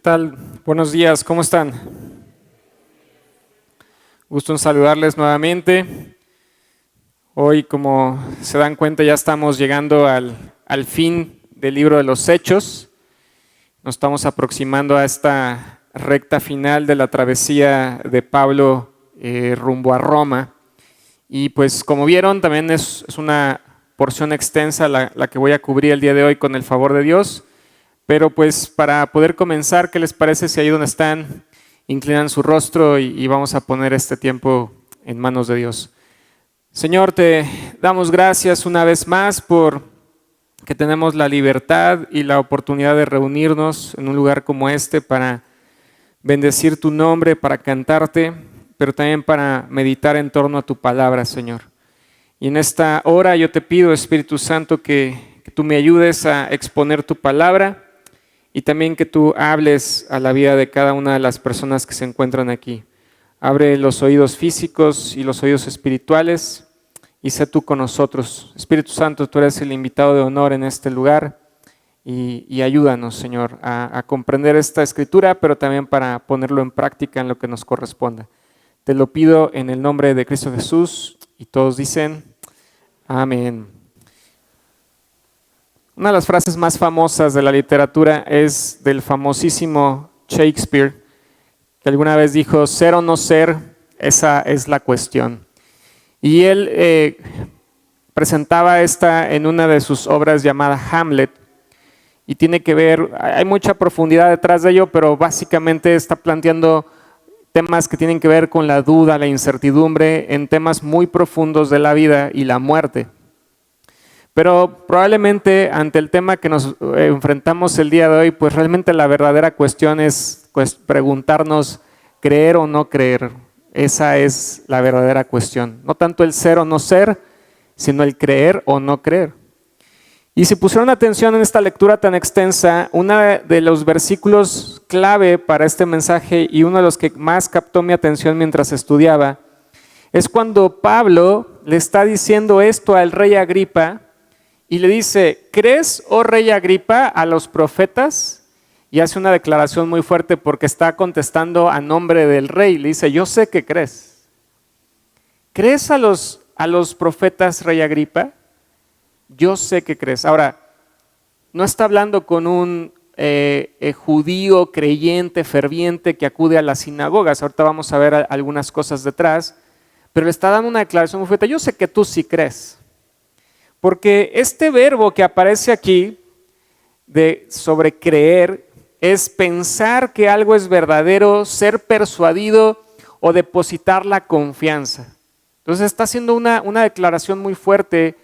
tal? Buenos días, ¿cómo están? Gusto en saludarles nuevamente. Hoy, como se dan cuenta, ya estamos llegando al fin del libro de los Hechos. Nos estamos aproximando a esta recta final de la travesía de Pablo rumbo a Roma. Y pues como vieron, también es una porción extensa la que voy a cubrir el día de hoy con el favor de Dios. Pero pues para poder comenzar, ¿qué les parece si ahí donde están inclinan su rostro y vamos a poner este tiempo en manos de Dios? Señor, te damos gracias una vez más por que tenemos la libertad y la oportunidad de reunirnos en un lugar como este para bendecir tu nombre, para cantarte, pero también para meditar en torno a tu palabra, Señor. Y en esta hora yo te pido, Espíritu Santo, que tú me ayudes a exponer tu palabra y también que tú hables a la vida de cada una de las personas que se encuentran aquí. Abre los oídos físicos y los oídos espirituales y sé tú con nosotros. Espíritu Santo, tú eres el invitado de honor en este lugar y ayúdanos, Señor, a comprender esta escritura, pero también para ponerlo en práctica en lo que nos corresponda. Te lo pido en el nombre de Cristo Jesús y todos dicen amén. Una de las frases más famosas de la literatura es del famosísimo Shakespeare, que alguna vez dijo: ser o no ser, esa es la cuestión. Y él presentaba esta en una de sus obras llamada Hamlet, y tiene que ver, hay mucha profundidad detrás de ello, pero básicamente está planteando temas que tienen que ver con la duda, la incertidumbre, en temas muy profundos de la vida y la muerte. Pero probablemente ante el tema que nos enfrentamos el día de hoy, pues realmente la verdadera cuestión es preguntarnos, ¿creer o no creer? Esa es la verdadera cuestión. No tanto el ser o no ser, sino el creer o no creer. Y si pusieron atención en esta lectura tan extensa, uno de los versículos clave para este mensaje y uno de los que más captó mi atención mientras estudiaba, es cuando Pablo le está diciendo esto al rey Agripa. Y le dice: ¿crees, oh rey Agripa, a los profetas? Y hace una declaración muy fuerte porque está contestando a nombre del rey. Le dice: yo sé que crees. ¿Crees a los profetas, rey Agripa? Yo sé que crees. Ahora, no está hablando con un judío creyente, ferviente, que acude a las sinagogas. Ahorita vamos a ver algunas cosas detrás. Pero le está dando una declaración muy fuerte: yo sé que tú sí crees. Porque este verbo que aparece aquí sobre creer es pensar que algo es verdadero, ser persuadido o depositar la confianza. Entonces está haciendo una declaración muy fuerte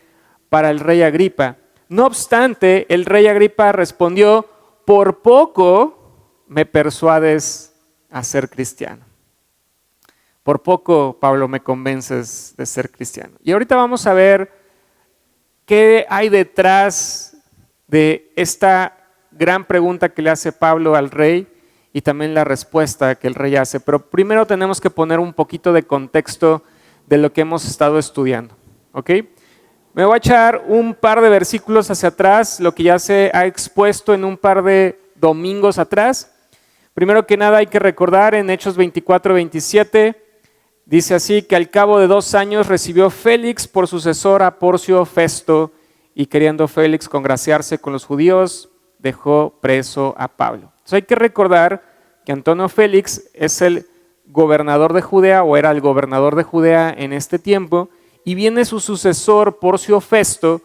para el rey Agripa. No obstante, el rey Agripa respondió: por poco me persuades a ser cristiano. Por poco, Pablo, me convences de ser cristiano. Y ahorita vamos a ver ¿qué hay detrás de esta gran pregunta que le hace Pablo al rey y también la respuesta que el rey hace? Pero primero tenemos que poner un poquito de contexto de lo que hemos estado estudiando, ¿ok? Me voy a echar un par de versículos hacia atrás, lo que ya se ha expuesto en un par de domingos atrás. Primero que nada hay que recordar en Hechos 24-27, dice así: que al cabo de 2 años recibió Félix por sucesor a Porcio Festo, y queriendo Félix congraciarse con los judíos, dejó preso a Pablo. Entonces hay que recordar que Antonio Félix es el gobernador de Judea, o era el gobernador de Judea en este tiempo, y viene su sucesor Porcio Festo,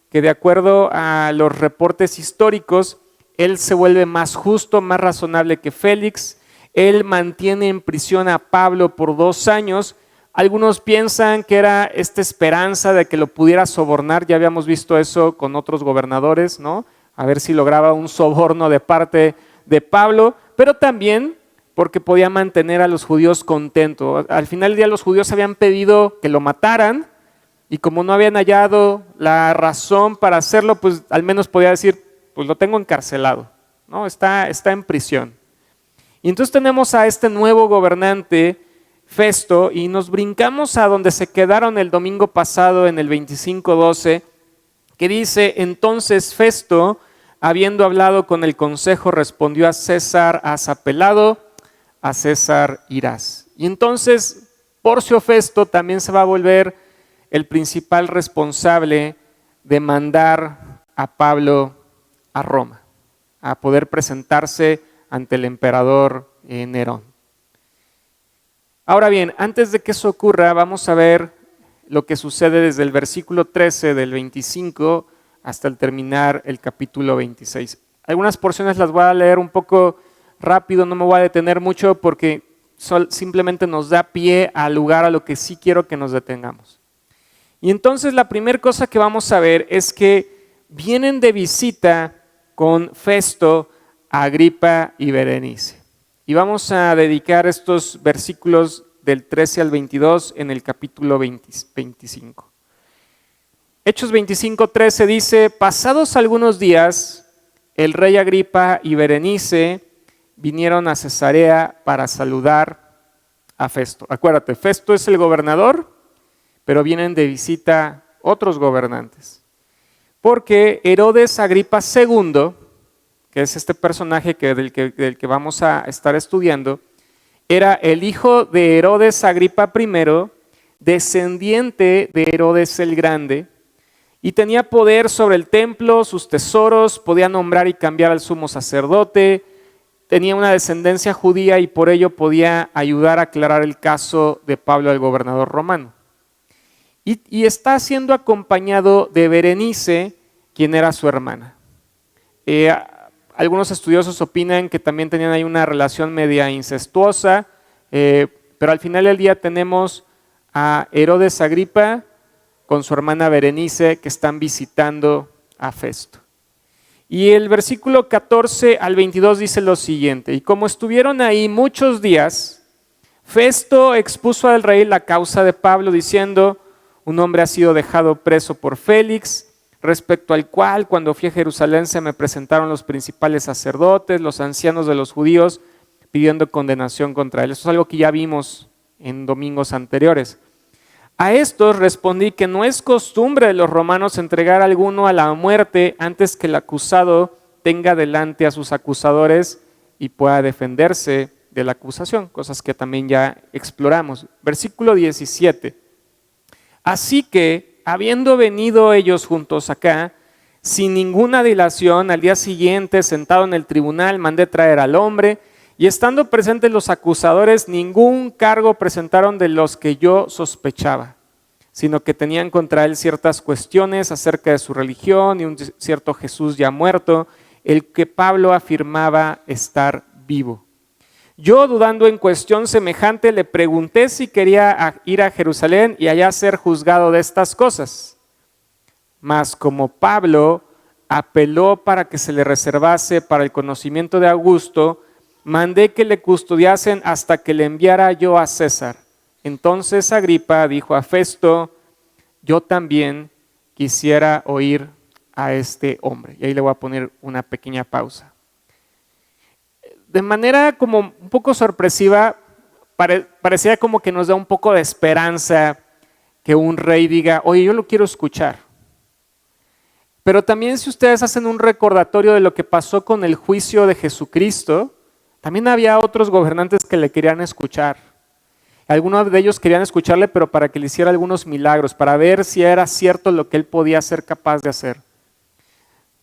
que de acuerdo a los reportes históricos, él se vuelve más justo, más razonable que Félix. Él mantiene en prisión a Pablo por 2 años. Algunos piensan que era esta esperanza de que lo pudiera sobornar. Ya habíamos visto eso con otros gobernadores, ¿no? A ver si lograba un soborno de parte de Pablo, pero también porque podía mantener a los judíos contentos. Al final del día los judíos habían pedido que lo mataran y como no habían hallado la razón para hacerlo, pues al menos podía decir: pues lo tengo encarcelado, ¿no? Está en prisión. Y entonces tenemos a este nuevo gobernante, Festo, y nos brincamos a donde se quedaron el domingo pasado en el 25:12, que dice: entonces Festo habiendo hablado con el consejo, respondió a César has apelado, a César irás. Y entonces Porcio Festo también se va a volver el principal responsable de mandar a Pablo a Roma, a poder presentarse ante el emperador Nerón. Ahora bien, antes de que eso ocurra, vamos a ver lo que sucede desde el versículo 13 del 25 hasta el terminar el capítulo 26. Algunas porciones las voy a leer un poco rápido, no me voy a detener mucho porque simplemente nos da pie al lugar a lo que sí quiero que nos detengamos. Y entonces la primera cosa que vamos a ver es que vienen de visita con Festo, Agripa y Berenice. Y vamos a dedicar estos versículos del 13 al 22 en el capítulo 25. Hechos 25:13 dice, pasados algunos días, el rey Agripa y Berenice vinieron a Cesarea para saludar a Festo. Acuérdate, Festo es el gobernador, pero vienen de visita otros gobernantes. Porque Herodes Agripa II, que es este personaje del que vamos a estar estudiando, era el hijo de Herodes Agripa I, descendiente de Herodes el Grande, y tenía poder sobre el templo, sus tesoros, podía nombrar y cambiar al sumo sacerdote, tenía una descendencia judía y por ello podía ayudar a aclarar el caso de Pablo al gobernador romano. Y está siendo acompañado de Berenice, quien era su hermana. Algunos estudiosos opinan que también tenían ahí una relación media incestuosa, pero al final del día tenemos a Herodes Agripa con su hermana Berenice que están visitando a Festo. Y el versículo 14 al 22 dice lo siguiente, y como estuvieron ahí muchos días, Festo expuso al rey la causa de Pablo diciendo, un hombre ha sido dejado preso por Félix, respecto al cual cuando fui a Jerusalén se me presentaron los principales sacerdotes, los ancianos de los judíos, pidiendo condenación contra él. Eso es algo que ya vimos en domingos anteriores. A estos respondí que no es costumbre de los romanos entregar a alguno a la muerte antes que el acusado tenga delante a sus acusadores y pueda defenderse de la acusación, cosas que también ya exploramos. Versículo 17. Así que, habiendo venido ellos juntos acá, sin ninguna dilación, al día siguiente, sentado en el tribunal, mandé traer al hombre, y estando presentes los acusadores, ningún cargo presentaron de los que yo sospechaba, sino que tenían contra él ciertas cuestiones acerca de su religión y un cierto Jesús ya muerto, el que Pablo afirmaba estar vivo. Yo, dudando en cuestión semejante, le pregunté si quería ir a Jerusalén y allá ser juzgado de estas cosas. Mas como Pablo apeló para que se le reservase para el conocimiento de Augusto, mandé que le custodiasen hasta que le enviara yo a César. Entonces Agripa dijo a Festo, yo también quisiera oír a este hombre. Y ahí le voy a poner una pequeña pausa. De manera como un poco sorpresiva, parecía como que nos da un poco de esperanza que un rey diga, oye, yo lo quiero escuchar. Pero también si ustedes hacen un recordatorio de lo que pasó con el juicio de Jesucristo, también había otros gobernantes que le querían escuchar. Algunos de ellos querían escucharle, pero para que le hiciera algunos milagros, para ver si era cierto lo que él podía ser capaz de hacer.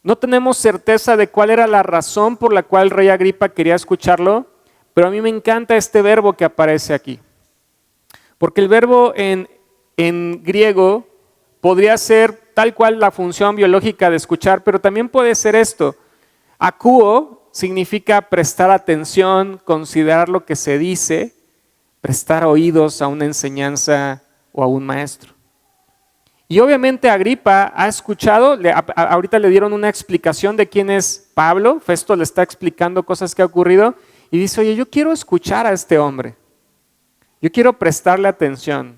No tenemos certeza de cuál era la razón por la cual el rey Agripa quería escucharlo, pero a mí me encanta este verbo que aparece aquí. Porque el verbo en griego podría ser tal cual la función biológica de escuchar, pero también puede ser esto. Akuo significa prestar atención, considerar lo que se dice, prestar oídos a una enseñanza o a un maestro. Y obviamente Agripa ha escuchado, ahorita le dieron una explicación de quién es Pablo, Festo le está explicando cosas que ha ocurrido y dice, oye, yo quiero escuchar a este hombre, yo quiero prestarle atención,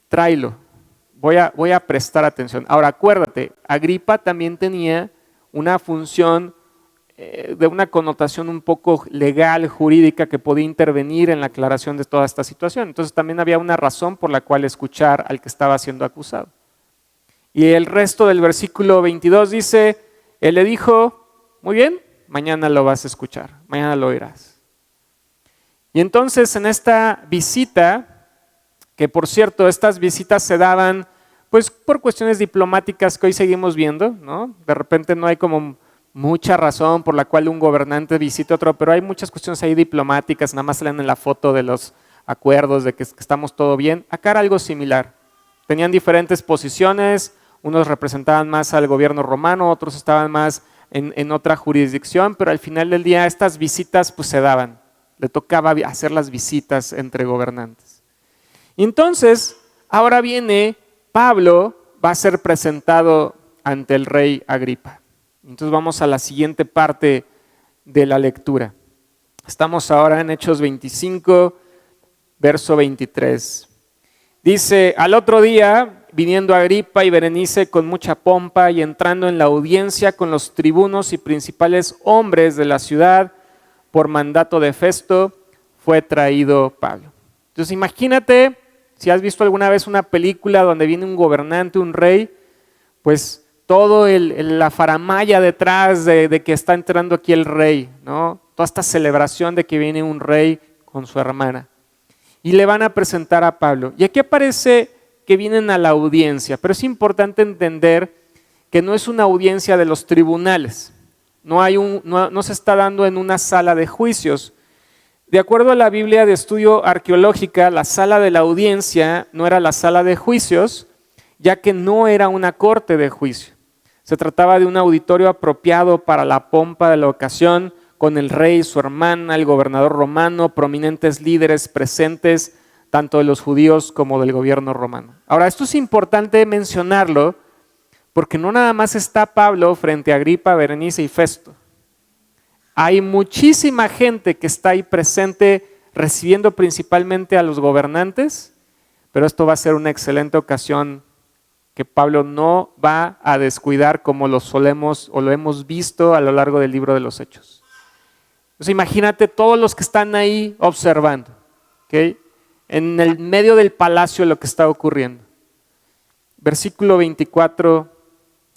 tráelo, voy a prestar atención. Ahora acuérdate, Agripa también tenía una función de una connotación un poco legal, jurídica, que podía intervenir en la aclaración de toda esta situación. Entonces también había una razón por la cual escuchar al que estaba siendo acusado. Y el resto del versículo 22 dice, Él le dijo, muy bien, mañana lo vas a escuchar, mañana lo oirás. Y entonces en esta visita, que por cierto, estas visitas se daban pues por cuestiones diplomáticas que hoy seguimos viendo, ¿no? De repente no hay como mucha razón por la cual un gobernante visita a otro, pero hay muchas cuestiones ahí diplomáticas, nada más salen en la foto de los acuerdos de que estamos todo bien. Acá era algo similar. Tenían diferentes posiciones, unos representaban más al gobierno romano, otros estaban más en otra jurisdicción, pero al final del día estas visitas pues se daban. Le tocaba hacer las visitas entre gobernantes. Y entonces, ahora viene Pablo, va a ser presentado ante el rey Agripa. Entonces vamos a la siguiente parte de la lectura. Estamos ahora en Hechos 25, verso 23. Dice, al otro día, viniendo Agripa y Berenice con mucha pompa y entrando en la audiencia con los tribunos y principales hombres de la ciudad, por mandato de Festo, fue traído Pablo. Entonces imagínate, si has visto alguna vez una película donde viene un gobernante, un rey, pues todo la faramalla detrás de que está entrando aquí el rey, ¿no? Toda esta celebración de que viene un rey con su hermana. Y le van a presentar a Pablo. Y aquí aparece que vienen a la audiencia, pero es importante entender que no es una audiencia de los tribunales. No se está dando en una sala de juicios. De acuerdo a la Biblia de Estudio Arqueológica, la sala de la audiencia no era la sala de juicios, ya que no era una corte de juicio. Se trataba de un auditorio apropiado para la pompa de la ocasión, con el rey, su hermana, el gobernador romano, prominentes líderes presentes, tanto de los judíos como del gobierno romano. Ahora, esto es importante mencionarlo, porque no nada más está Pablo frente a Agripa, Berenice y Festo. Hay muchísima gente que está ahí presente recibiendo principalmente a los gobernantes, pero esto va a ser una excelente ocasión que Pablo no va a descuidar como lo solemos o lo hemos visto a lo largo del libro de los Hechos. Entonces imagínate todos los que están ahí observando, ¿okay? En el medio del palacio lo que está ocurriendo. Versículo 24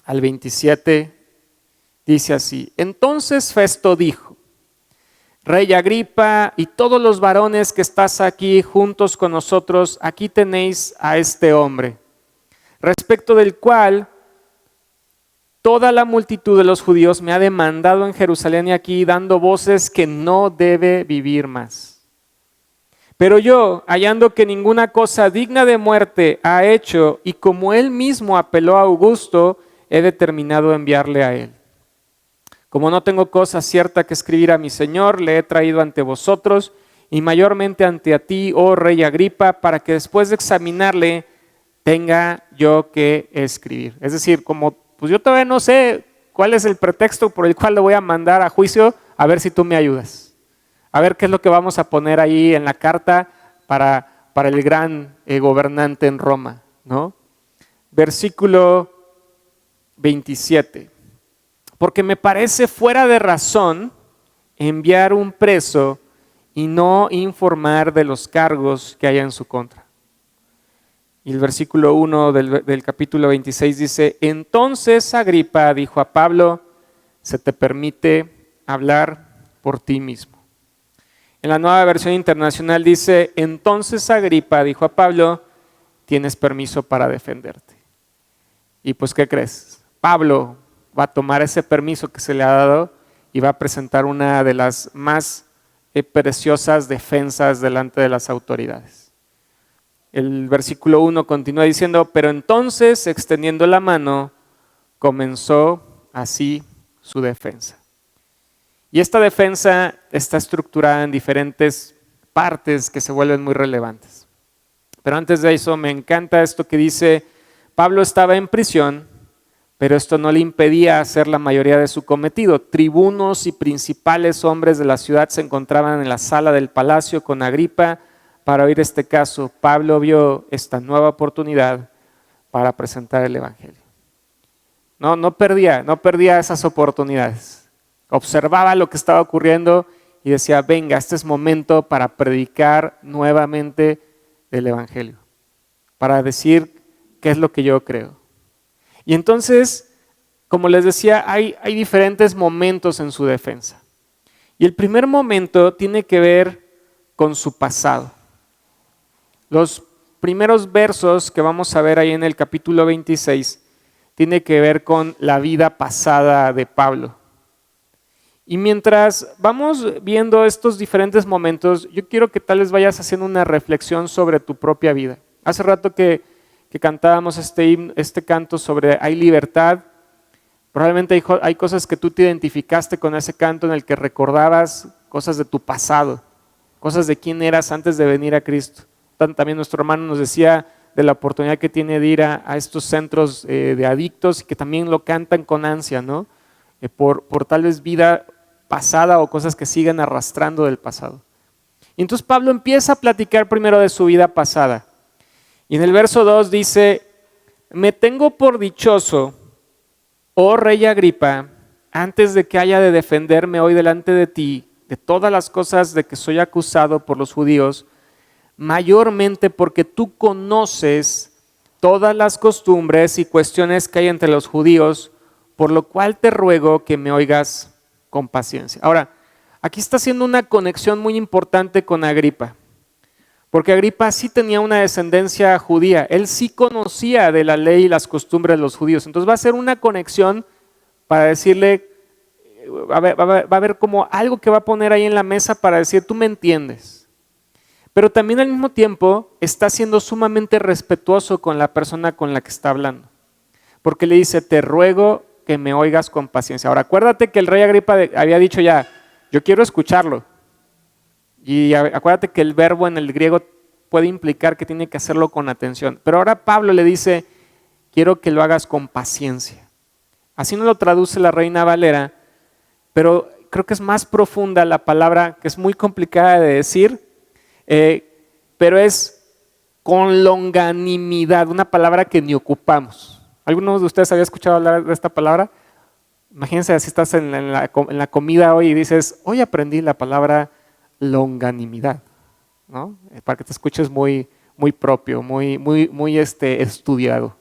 al 27 dice así: entonces Festo dijo, Rey Agripa y todos los varones que estás aquí juntos con nosotros, aquí tenéis a este hombre, respecto del cual toda la multitud de los judíos me ha demandado en Jerusalén y aquí dando voces que no debe vivir más. Pero yo, hallando que ninguna cosa digna de muerte ha hecho y como él mismo apeló a Augusto, he determinado enviarle a él. Como no tengo cosa cierta que escribir a mi Señor, le he traído ante vosotros y mayormente ante a ti, oh Rey Agripa, para que después de examinarle tenga yo que escribir. Es decir, como pues yo todavía no sé cuál es el pretexto por el cual lo voy a mandar a juicio, a ver si tú me ayudas. A ver qué es lo que vamos a poner ahí en la carta para el gran gobernante en Roma, ¿no? Versículo 27. Porque me parece fuera de razón enviar un preso y no informar de los cargos que haya en su contra. Y el versículo 1 del capítulo 26 dice, entonces Agripa dijo a Pablo, se te permite hablar por ti mismo. En la Nueva Versión Internacional dice, entonces Agripa dijo a Pablo, tienes permiso para defenderte. Y pues, ¿qué crees? Pablo va a tomar ese permiso que se le ha dado y va a presentar una de las más preciosas defensas delante de las autoridades. El versículo 1 continúa diciendo, pero entonces, extendiendo la mano, comenzó así su defensa. Y esta defensa está estructurada en diferentes partes que se vuelven muy relevantes. Pero antes de eso, me encanta esto que dice, Pablo estaba en prisión, pero esto no le impedía hacer la mayoría de su cometido. Tribunos y principales hombres de la ciudad se encontraban en la sala del palacio con Agripa para oír este caso. Pablo vio esta nueva oportunidad para presentar el evangelio. No perdía esas oportunidades. Observaba lo que estaba ocurriendo y decía, venga, este es momento para predicar nuevamente el evangelio, para decir qué es lo que yo creo. Y entonces Como les decía, hay diferentes momentos en su defensa. Y el primer momento tiene que ver con su pasado. Los primeros versos que vamos a ver ahí en el capítulo 26 tiene que ver con la vida pasada de Pablo. Y mientras vamos viendo estos diferentes momentos, yo quiero que tal vez vayas haciendo una reflexión sobre tu propia vida. Hace rato que cantábamos este canto sobre hay libertad. Probablemente hay cosas que tú te identificaste con ese canto en el que recordabas cosas de tu pasado, cosas de quién eras antes de venir a Cristo. También nuestro hermano nos decía de la oportunidad que tiene de ir a estos centros de adictos y que también lo cantan con ansia, ¿no? Por tal vez vida pasada o cosas que siguen arrastrando del pasado. Y entonces Pablo empieza a platicar primero de su vida pasada. Y en el verso 2 dice, me tengo por dichoso, oh rey Agripa, antes de que haya de defenderme hoy delante de ti, de todas las cosas de que soy acusado por los judíos, mayormente porque tú conoces todas las costumbres y cuestiones que hay entre los judíos, por lo cual te ruego que me oigas con paciencia. Ahora, aquí está haciendo una conexión muy importante con Agripa, porque Agripa sí tenía una descendencia judía, él sí conocía de la ley y las costumbres de los judíos, entonces va a hacer una conexión para decirle, va a haber como algo que va a poner ahí en la mesa para decir, tú me entiendes. Pero también al mismo tiempo está siendo sumamente respetuoso con la persona con la que está hablando, porque le dice, te ruego que me oigas con paciencia. Ahora, acuérdate que el rey Agripa había dicho ya, yo quiero escucharlo. Y acuérdate que el verbo en el griego puede implicar que tiene que hacerlo con atención. Pero ahora Pablo le dice, quiero que lo hagas con paciencia. Así no lo traduce la Reina Valera, pero creo que es más profunda la palabra, que es muy complicada de decir, pero es con longanimidad, una palabra que ni ocupamos. ¿Alguno de ustedes había escuchado hablar de esta palabra? Imagínense si estás en la comida hoy y dices, hoy aprendí la palabra longanimidad, ¿no? Para que te escuches muy, muy propio, muy estudiado.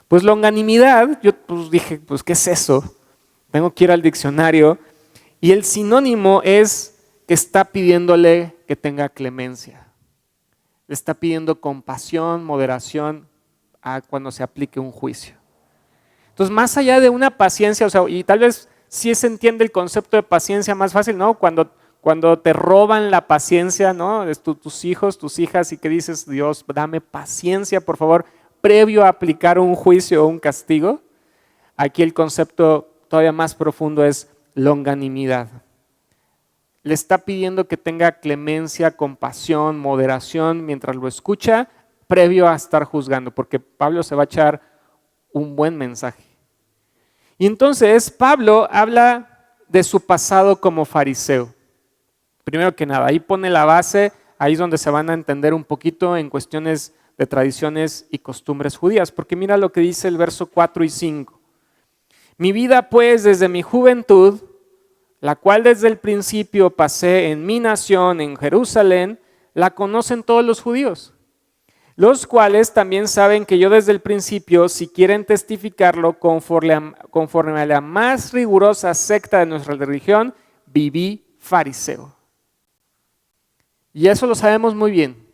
Pues longanimidad, yo pues dije, pues ¿qué es eso? Tengo que ir al diccionario y el sinónimo es que está pidiéndole que tenga clemencia. Le está pidiendo compasión, moderación a cuando se aplique un juicio. Entonces, más allá de una paciencia, o sea, y tal vez sí se entiende el concepto de paciencia más fácil, ¿no? Cuando te roban la paciencia, ¿no? Tus hijos, tus hijas, y que dices, Dios, dame paciencia, por favor, previo a aplicar un juicio o un castigo. Aquí el concepto todavía más profundo es longanimidad. Le está pidiendo que tenga clemencia, compasión, moderación mientras lo escucha, previo a estar juzgando, porque Pablo se va a echar un buen mensaje. Y entonces Pablo habla de su pasado como fariseo. Primero que nada, ahí pone la base, ahí es donde se van a entender un poquito en cuestiones de tradiciones y costumbres judías, porque mira lo que dice el verso 4 y 5. Mi vida pues desde mi juventud, la cual desde el principio pasé en mi nación, en Jerusalén, la conocen todos los judíos, los cuales también saben que yo desde el principio, si quieren testificarlo, conforme a la más rigurosa secta de nuestra religión, viví fariseo. Y eso lo sabemos muy bien.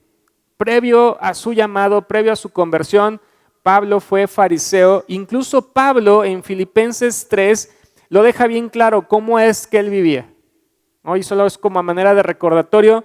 Previo a su llamado, previo a su conversión, Pablo fue fariseo. Incluso Pablo en Filipenses 3 lo deja bien claro cómo es que él vivía, ¿no? Y solo es como a manera de recordatorio.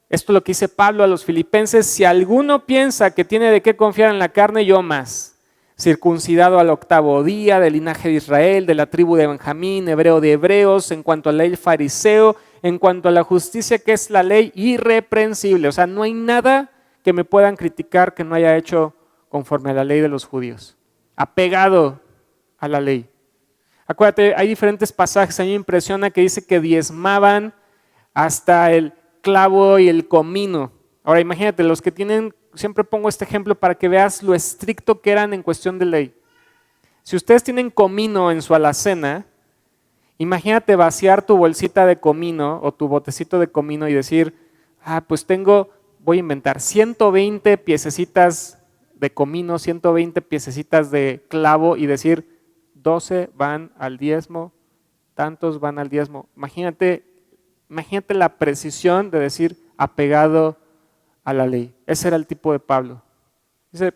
Esto es lo que dice Pablo a los filipenses, si alguno piensa que tiene de qué confiar en la carne, yo más, circuncidado al 8º día, del linaje de Israel, de la tribu de Benjamín, hebreo de hebreos, en cuanto a la ley fariseo, en cuanto a la justicia que es la ley, irreprensible. O sea, no hay nada que me puedan criticar que no haya hecho conforme a la ley de los judíos, apegado a la ley. Acuérdate, hay diferentes pasajes, a mí me impresiona que dice que diezmaban hasta el clavo y el comino. Ahora imagínate, los que tienen, siempre pongo este ejemplo para que veas lo estricto que eran en cuestión de ley. Si ustedes tienen comino en su alacena, imagínate vaciar tu bolsita de comino o tu botecito de comino y decir, pues voy a inventar 120 piececitas de comino, 120 piececitas de clavo y decir, 12 van al diezmo, tantos van al diezmo. Imagínate la precisión de decir apegado a la ley. Ese era el tipo de Pablo. Dice,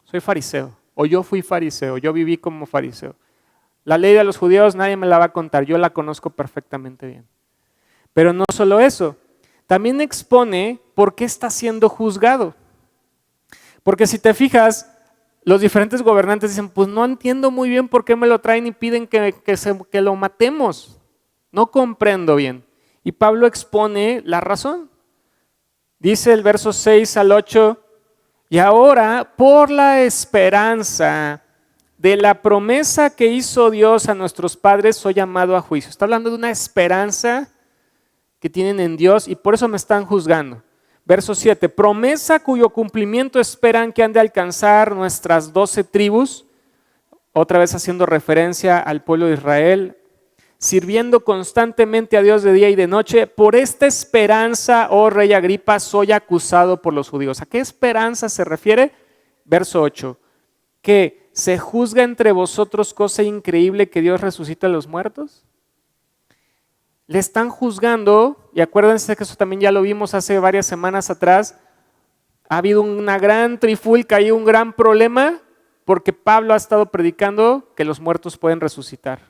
soy fariseo, o yo fui fariseo, yo viví como fariseo. La ley de los judíos nadie me la va a contar, yo la conozco perfectamente bien. Pero no solo eso, también expone por qué está siendo juzgado. Porque si te fijas, los diferentes gobernantes dicen, pues no entiendo muy bien por qué me lo traen y piden que lo matemos. No comprendo bien. Y Pablo expone la razón. Dice el verso 6 al 8, y ahora por la esperanza de la promesa que hizo Dios a nuestros padres soy llamado a juicio. Está hablando de una esperanza que tienen en Dios y por eso me están juzgando. Verso 7, promesa cuyo cumplimiento esperan que han de alcanzar nuestras 12 tribus, otra vez haciendo referencia al pueblo de Israel, sirviendo constantemente a Dios de día y de noche. Por esta esperanza, oh rey Agripa, soy acusado por los judíos. ¿A qué esperanza se refiere? Verso 8, que se juzga entre vosotros cosa increíble que Dios resucita a los muertos. Le están juzgando, y acuérdense que eso también ya lo vimos hace varias semanas atrás, ha habido una gran trifulca y un gran problema porque Pablo ha estado predicando que los muertos pueden resucitar,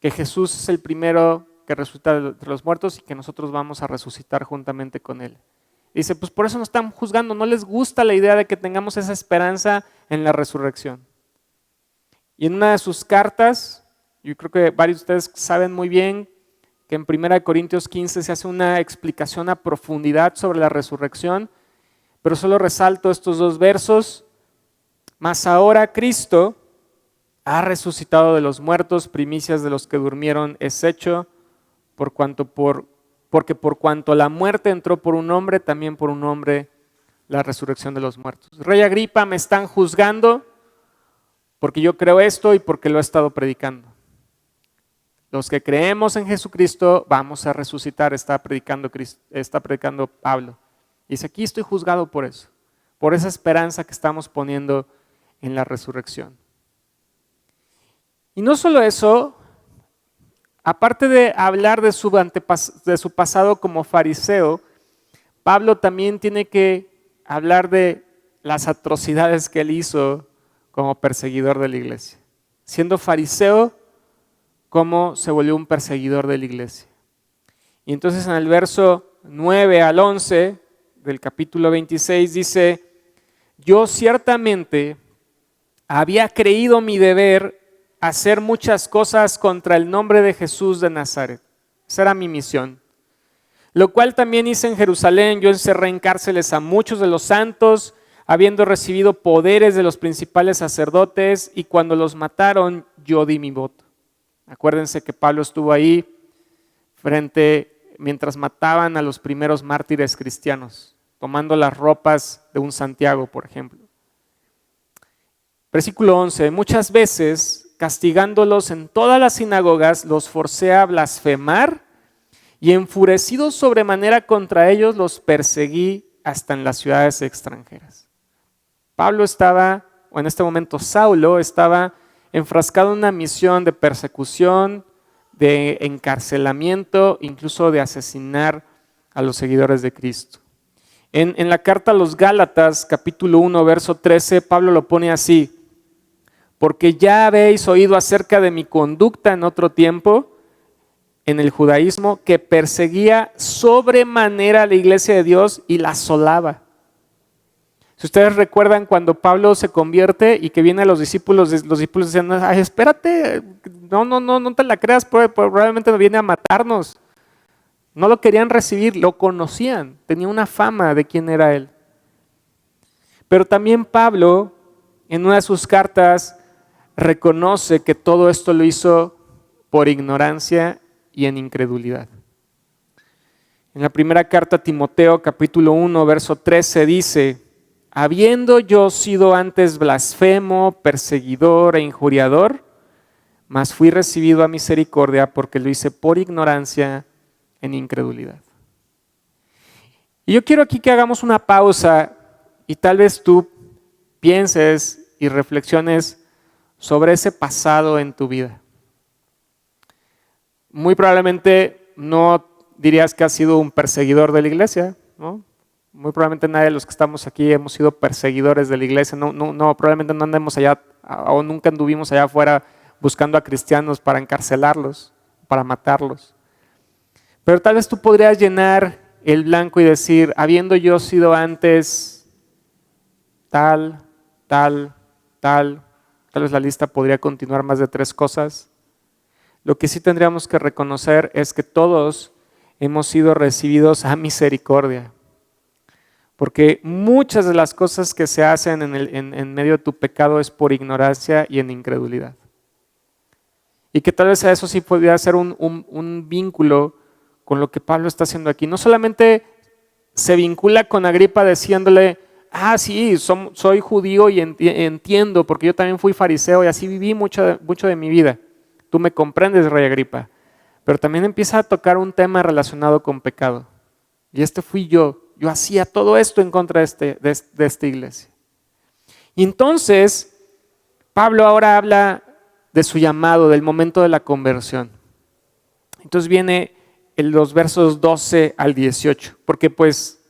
que Jesús es el primero que resucita de los muertos y que nosotros vamos a resucitar juntamente con él. Dice, pues por eso nos están juzgando, no les gusta la idea de que tengamos esa esperanza en la resurrección. Y en una de sus cartas, yo creo que varios de ustedes saben muy bien que en 1 Corintios 15 se hace una explicación a profundidad sobre la resurrección, pero solo resalto estos dos versos. Mas ahora Cristo ha resucitado de los muertos, primicias de los que durmieron es hecho, porque por cuanto la muerte entró por un hombre, también por un hombre la resurrección de los muertos. Rey Agripa, me están juzgando porque yo creo esto y porque lo he estado predicando. Los que creemos en Jesucristo vamos a resucitar, está predicando Pablo. Y dice, aquí estoy juzgado por eso, por esa esperanza que estamos poniendo en la resurrección. Y no solo eso, aparte de hablar de su pasado como fariseo, Pablo también tiene que hablar de las atrocidades que él hizo como perseguidor de la iglesia. Siendo fariseo, cómo se volvió un perseguidor de la iglesia. Y entonces en el verso 9 al 11 del capítulo 26 dice, yo ciertamente había creído mi deber hacer muchas cosas contra el nombre de Jesús de Nazaret. Esa era mi misión. Lo cual también hice en Jerusalén, yo encerré en cárceles a muchos de los santos, habiendo recibido poderes de los principales sacerdotes, y cuando los mataron, yo di mi voto. Acuérdense que Pablo estuvo ahí mientras mataban a los primeros mártires cristianos, tomando las ropas de un Santiago, por ejemplo. Versículo 11, muchas veces castigándolos en todas las sinagogas, los forcé a blasfemar y enfurecidos sobremanera contra ellos, los perseguí hasta en las ciudades extranjeras. Pablo estaba, o en este momento Saulo, estaba enfrascado en una misión de persecución, de encarcelamiento, incluso de asesinar a los seguidores de Cristo. En la carta a los Gálatas, capítulo 1, verso 13, Pablo lo pone así, porque ya habéis oído acerca de mi conducta en otro tiempo, en el judaísmo, que perseguía sobremanera a la iglesia de Dios y la asolaba. Si ustedes recuerdan cuando Pablo se convierte y que viene a los discípulos dicen, ay, espérate, no te la creas, probablemente viene a matarnos. No lo querían recibir, lo conocían, tenía una fama de quién era él. Pero también Pablo, en una de sus cartas, reconoce que todo esto lo hizo por ignorancia y en incredulidad. En la primera carta a Timoteo, capítulo 1, verso 13, dice, habiendo yo sido antes blasfemo, perseguidor e injuriador, mas fui recibido a misericordia porque lo hice por ignorancia en incredulidad. Y yo quiero aquí que hagamos una pausa y tal vez tú pienses y reflexiones, sobre ese pasado en tu vida. Muy probablemente no dirías que has sido un perseguidor de la iglesia, ¿no? Muy probablemente nadie de los que estamos aquí hemos sido perseguidores de la iglesia. No, probablemente no andemos allá o nunca anduvimos allá afuera buscando a cristianos para encarcelarlos, para matarlos. Pero tal vez tú podrías llenar el blanco y decir, habiendo yo sido antes tal vez la lista podría continuar más de 3 cosas. Lo que sí tendríamos que reconocer es que todos hemos sido recibidos a misericordia. Porque muchas de las cosas que se hacen en medio de tu pecado es por ignorancia y en incredulidad. Y que tal vez a eso sí podría ser un vínculo con lo que Pablo está haciendo aquí. No solamente se vincula con Agripa diciéndole, sí, soy judío y entiendo, porque yo también fui fariseo y así viví mucho de mi vida. Tú me comprendes, Rey Agripa. Pero también empieza a tocar un tema relacionado con pecado. Y este fui yo. Yo hacía todo esto en contra de esta iglesia. Y entonces, Pablo ahora habla de su llamado, del momento de la conversión. Entonces viene en los versos 12 al 18, porque pues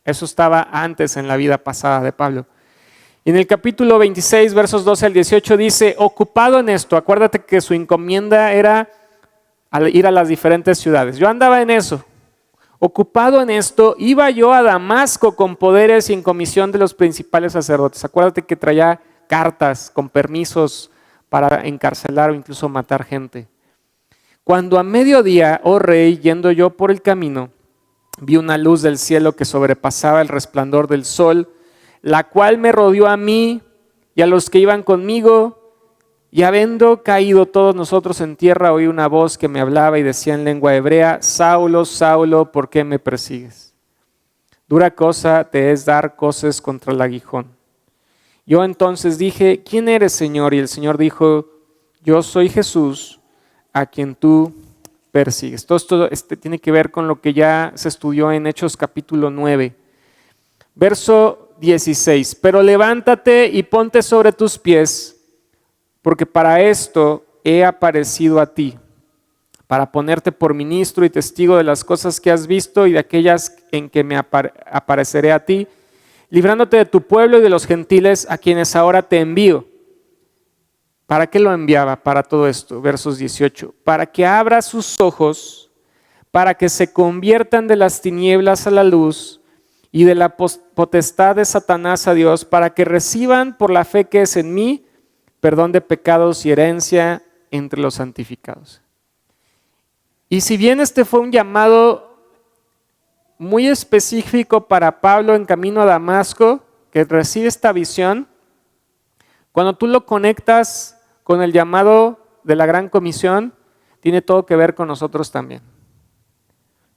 eso estaba antes en la vida pasada de Pablo. Y en el capítulo 26, versos 12 al 18 dice, ocupado en esto, acuérdate que su encomienda era ir a las diferentes ciudades. Yo andaba en eso. Ocupado en esto, iba yo a Damasco con poderes y en comisión de los principales sacerdotes. Acuérdate que traía cartas con permisos para encarcelar o incluso matar gente. Cuando a mediodía, oh rey, yendo yo por el camino, vi una luz del cielo que sobrepasaba el resplandor del sol, la cual me rodeó a mí y a los que iban conmigo, y habiendo caído todos nosotros en tierra, oí una voz que me hablaba y decía en lengua hebrea, Saulo, Saulo, ¿por qué me persigues? Dura cosa te es dar coces contra el aguijón. Yo entonces dije, ¿quién eres, Señor? Y el Señor dijo, yo soy Jesús, a quien tú persigues. Todo esto tiene que ver con lo que ya se estudió en Hechos capítulo 9. Verso 16, pero levántate y ponte sobre tus pies, porque para esto he aparecido a ti, para ponerte por ministro y testigo de las cosas que has visto y de aquellas en que me apareceré a ti, librándote de tu pueblo y de los gentiles a quienes ahora te envío. ¿Para qué lo enviaba? Para todo esto, versos 18, para que abra sus ojos, para que se conviertan de las tinieblas a la luz y de la potestad de Satanás a Dios, para que reciban por la fe que es en mí, perdón de pecados y herencia entre los santificados. Y si bien este fue un llamado muy específico para Pablo en camino a Damasco, que recibe esta visión, cuando tú lo conectas con el llamado de la Gran Comisión, tiene todo que ver con nosotros también.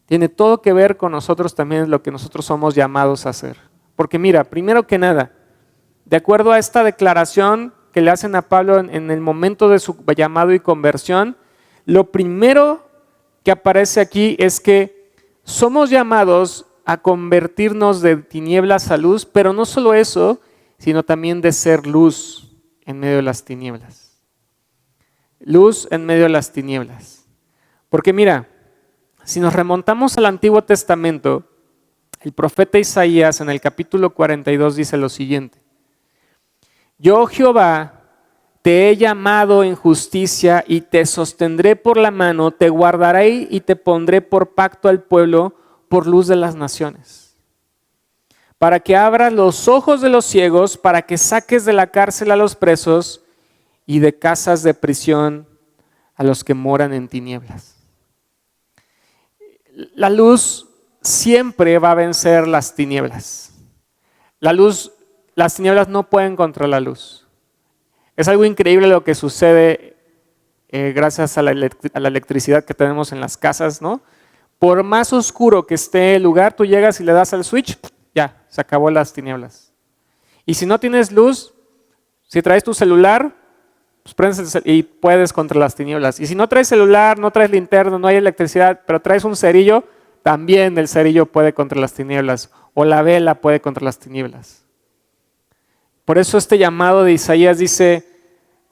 Tiene todo que ver con nosotros también lo que nosotros somos llamados a hacer. Porque mira, primero que nada, de acuerdo a esta declaración que le hacen a Pablo en el momento de su llamado y conversión, lo primero que aparece aquí es que somos llamados a convertirnos de tinieblas a luz, pero no solo eso, sino también de ser luz en medio de las tinieblas. Luz en medio de las tinieblas. Porque mira, si nos remontamos al Antiguo Testamento, el profeta Isaías en el capítulo 42 dice lo siguiente: yo, Jehová, te he llamado en justicia y te sostendré por la mano, te guardaré y te pondré por pacto al pueblo, por luz de las naciones. Para que abras los ojos de los ciegos, para que saques de la cárcel a los presos y de casas de prisión a los que moran en tinieblas. La luz siempre va a vencer las tinieblas. Las tinieblas no pueden contra la luz. Es algo increíble lo que sucede gracias a la electricidad que tenemos en las casas, ¿no? Por más oscuro que esté el lugar, tú llegas y le das al switch, ya, se acabó las tinieblas. Y si no tienes luz, si traes tu celular, pues prendes y puedes contra las tinieblas. Y si no traes celular, no traes linterna, no hay electricidad, pero traes un cerillo, también el cerillo puede contra las tinieblas, o la vela puede contra las tinieblas. Por eso este llamado de Isaías dice,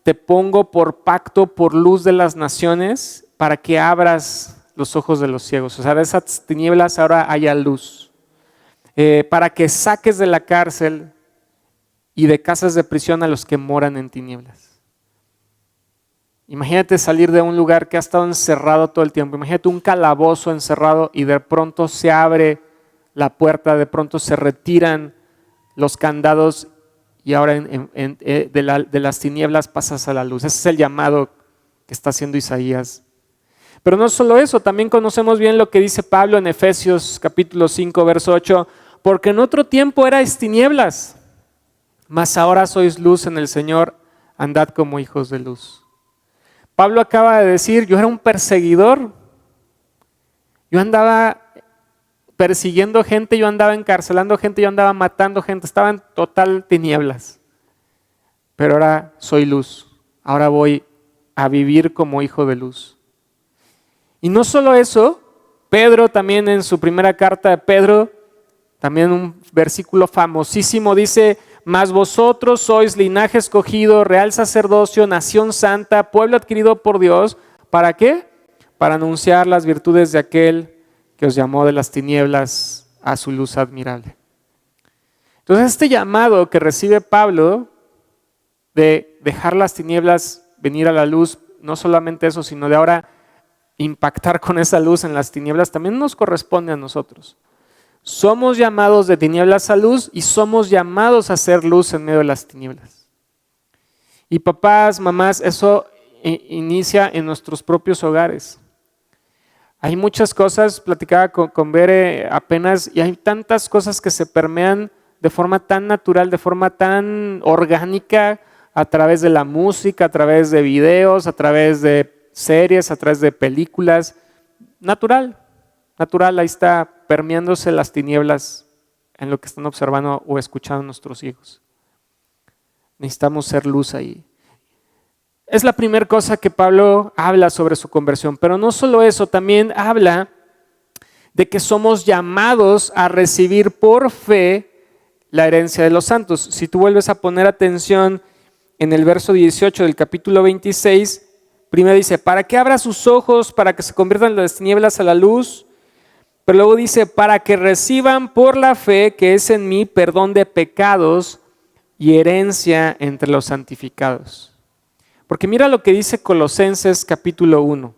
te pongo por pacto, por luz de las naciones, para que abras los ojos de los ciegos. O sea, de esas tinieblas ahora haya luz. Para que saques de la cárcel y de casas de prisión a los que moran en tinieblas. Imagínate salir de un lugar que ha estado encerrado todo el tiempo. Imagínate un calabozo encerrado y de pronto se abre la puerta, de pronto se retiran los candados y ahora de las tinieblas pasas a la luz. Ese es el llamado que está haciendo Isaías. Pero no solo eso, también conocemos bien lo que dice Pablo en Efesios capítulo 5, verso 8, porque en otro tiempo erais tinieblas, mas ahora sois luz en el Señor, andad como hijos de luz. Pablo acaba de decir, yo era un perseguidor, yo andaba persiguiendo gente, yo andaba encarcelando gente, yo andaba matando gente, estaba en total tinieblas. Pero ahora soy luz, ahora voy a vivir como hijo de luz. Y no solo eso, Pedro también en su primera carta de Pedro, también un versículo famosísimo dice, mas vosotros sois linaje escogido, real sacerdocio, nación santa, pueblo adquirido por Dios. ¿Para qué? Para anunciar las virtudes de aquel que os llamó de las tinieblas a su luz admirable. Entonces este llamado que recibe Pablo de dejar las tinieblas, venir a la luz, no solamente eso, sino de ahora impactar con esa luz en las tinieblas, también nos corresponde a nosotros. Somos llamados de tinieblas a luz y somos llamados a hacer luz en medio de las tinieblas. Y papás, mamás, eso inicia en nuestros propios hogares. Hay muchas cosas, platicaba con Bere apenas, y hay tantas cosas que se permean de forma tan natural, de forma tan orgánica, a través de la música, a través de videos, a través de series, a través de películas. Natural, ahí está permeándose las tinieblas en lo que están observando o escuchando nuestros hijos. Necesitamos ser luz ahí. Es la primera cosa que Pablo habla sobre su conversión, pero no solo eso, también habla de que somos llamados a recibir por fe la herencia de los santos. Si tú vuelves a poner atención en el verso 18 del capítulo 26, primero dice, para que abra sus ojos, para que se conviertan las tinieblas a la luz, pero luego dice, para que reciban por la fe que es en mí perdón de pecados y herencia entre los santificados. Porque mira lo que dice Colosenses capítulo 1,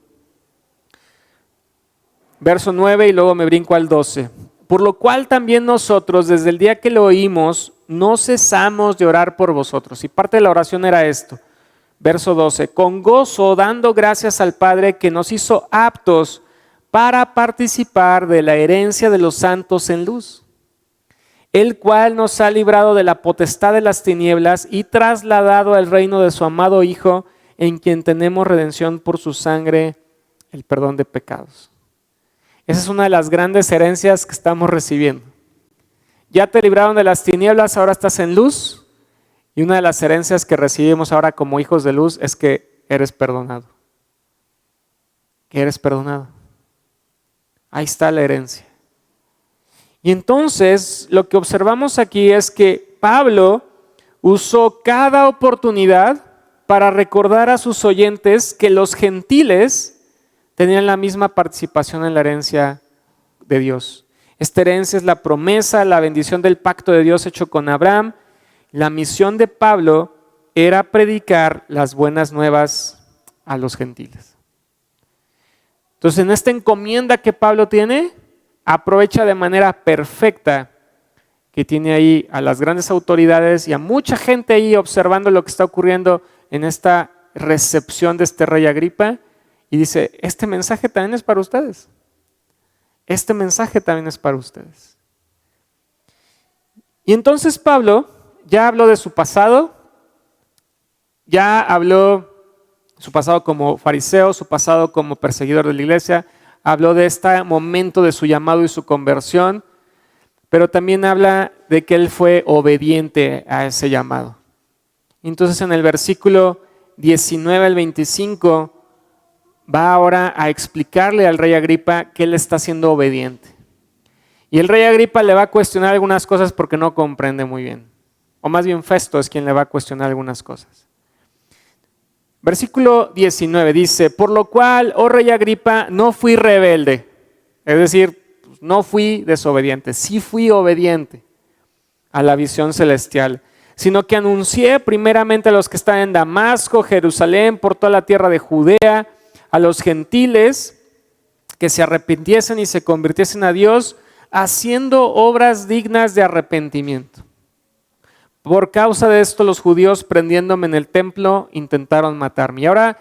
verso 9 y luego me brinco al 12. Por lo cual también nosotros desde el día que lo oímos no cesamos de orar por vosotros. Y parte de la oración era esto, verso 12, con gozo dando gracias al Padre que nos hizo aptos para participar de la herencia de los santos en luz, el cual nos ha librado de la potestad de las tinieblas y trasladado al reino de su amado Hijo, en quien tenemos redención por su sangre, el perdón de pecados. Esa es una de las grandes herencias que estamos recibiendo. Ya te libraron de las tinieblas, ahora estás en luz, y una de las herencias que recibimos ahora como hijos de luz es que eres perdonado. Que eres perdonado. Ahí está la herencia. Y entonces lo que observamos aquí es que Pablo usó cada oportunidad para recordar a sus oyentes que los gentiles tenían la misma participación en la herencia de Dios. Esta herencia es la promesa, la bendición del pacto de Dios hecho con Abraham. La misión de Pablo era predicar las buenas nuevas a los gentiles. Entonces, en esta encomienda que Pablo tiene, aprovecha de manera perfecta que tiene ahí a las grandes autoridades y a mucha gente ahí observando lo que está ocurriendo en esta recepción de este rey Agripa y dice, este mensaje también es para ustedes. Este mensaje también es para ustedes. Y entonces Pablo ya habló de su pasado, ya habló su pasado como fariseo, su pasado como perseguidor de la iglesia, habló de este momento de su llamado y su conversión, pero también habla de que él fue obediente a ese llamado. Entonces en el versículo 19 al 25 va ahora a explicarle al rey Agripa que él está siendo obediente. Y el rey Agripa le va a cuestionar algunas cosas porque no comprende muy bien. O más bien Festo es quien le va a cuestionar algunas cosas. Versículo 19 dice, por lo cual, oh rey Agripa, no fui rebelde. Es decir, no fui desobediente, sí fui obediente a la visión celestial, sino que anuncié primeramente a los que están en Damasco, Jerusalén, por toda la tierra de Judea, a los gentiles que se arrepintiesen y se convirtiesen a Dios, haciendo obras dignas de arrepentimiento. Por causa de esto, los judíos, prendiéndome en el templo, intentaron matarme. Y ahora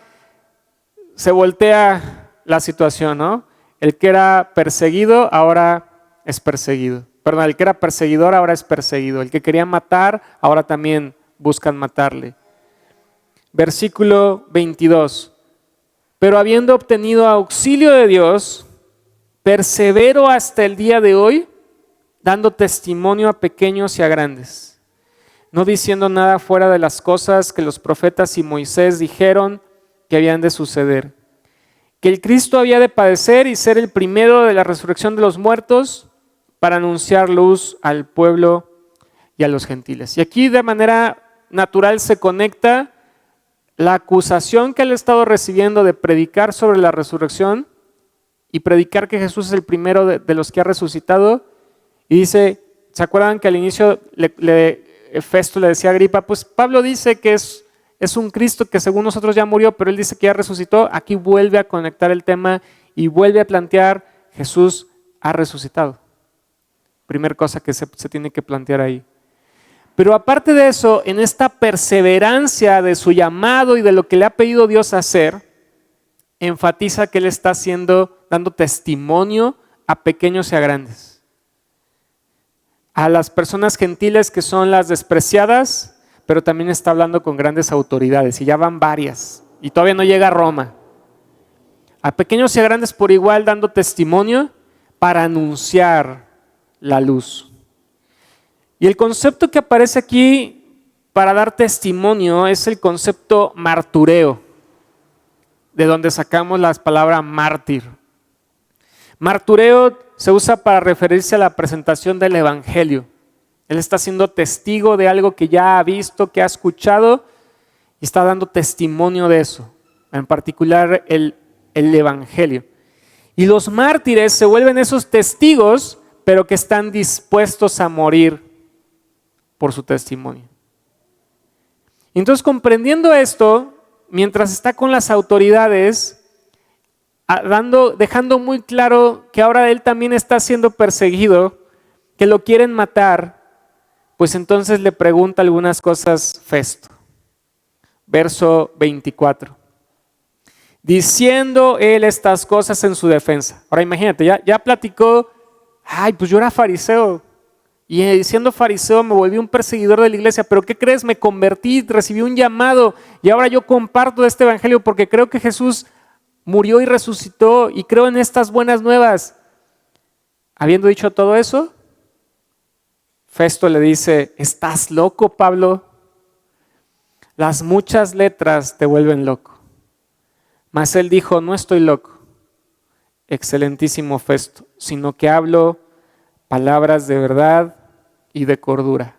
se voltea la situación, ¿no? El que era perseguido, ahora es perseguido. Perdón, el que era perseguidor, ahora es perseguido. El que quería matar, ahora también buscan matarle. Versículo 22. Pero habiendo obtenido auxilio de Dios, persevero hasta el día de hoy, dando testimonio a pequeños y a grandes, no diciendo nada fuera de las cosas que los profetas y Moisés dijeron que habían de suceder, que el Cristo había de padecer y ser el primero de la resurrección de los muertos para anunciar luz al pueblo y a los gentiles. Y aquí de manera natural se conecta la acusación que él ha estado recibiendo de predicar sobre la resurrección y predicar que Jesús es el primero de los que ha resucitado. Y dice, ¿se acuerdan que al inicio Festo le decía a Agripa, pues Pablo dice que es un Cristo que según nosotros ya murió, pero él dice que ya resucitó? Aquí vuelve a conectar el tema y vuelve a plantear, Jesús ha resucitado. Primera cosa que se tiene que plantear ahí. Pero aparte de eso, en esta perseverancia de su llamado y de lo que le ha pedido Dios hacer, enfatiza que él está dando testimonio a pequeños y a grandes. A las personas gentiles que son las despreciadas, pero también está hablando con grandes autoridades, y ya van varias, y todavía no llega a Roma. A pequeños y a grandes por igual, dando testimonio para anunciar la luz. Y el concepto que aparece aquí para dar testimonio es el concepto martureo, de donde sacamos la palabra mártir. Martureo se usa para referirse a la presentación del evangelio. Él está siendo testigo de algo que ya ha visto, que ha escuchado, y está dando testimonio de eso, en particular el evangelio. Y los mártires se vuelven esos testigos, pero que están dispuestos a morir por su testimonio. Entonces, comprendiendo esto, mientras está con las autoridades, dejando muy claro que ahora él también está siendo perseguido, que lo quieren matar, pues entonces le pregunta algunas cosas Festo. Verso 24. Diciendo él estas cosas en su defensa. Ahora imagínate, ya platicó, pues yo era fariseo, y siendo fariseo me volví un perseguidor de la iglesia, pero ¿qué crees? Me convertí, recibí un llamado, y ahora yo comparto este evangelio porque creo que Jesús murió y resucitó, y creo en estas buenas nuevas. Habiendo dicho todo eso, Festo le dice, ¿estás loco, Pablo? Las muchas letras te vuelven loco. Mas él dijo, no estoy loco, excelentísimo Festo, sino que hablo palabras de verdad y de cordura.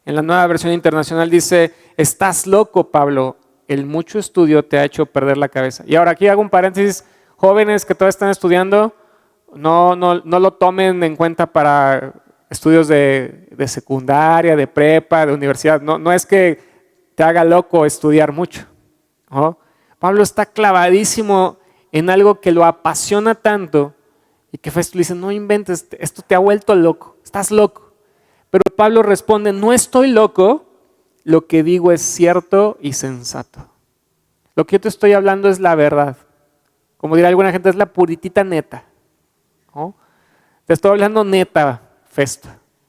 En la Nueva Versión Internacional dice, estás loco, Pablo, el mucho estudio te ha hecho perder la cabeza. Y ahora aquí hago un paréntesis, jóvenes que todavía están estudiando, no lo tomen en cuenta para estudios de secundaria, de prepa, de universidad. No es que te haga loco estudiar mucho, ¿no? Pablo está clavadísimo en algo que lo apasiona tanto, y que Festo le dice, no inventes, esto te ha vuelto loco, estás loco. Pero Pablo responde, no estoy loco, lo que digo es cierto y sensato. Lo que yo te estoy hablando es la verdad. Como dirá alguna gente, es la puritita neta, ¿no? Te estoy hablando neta, Festo.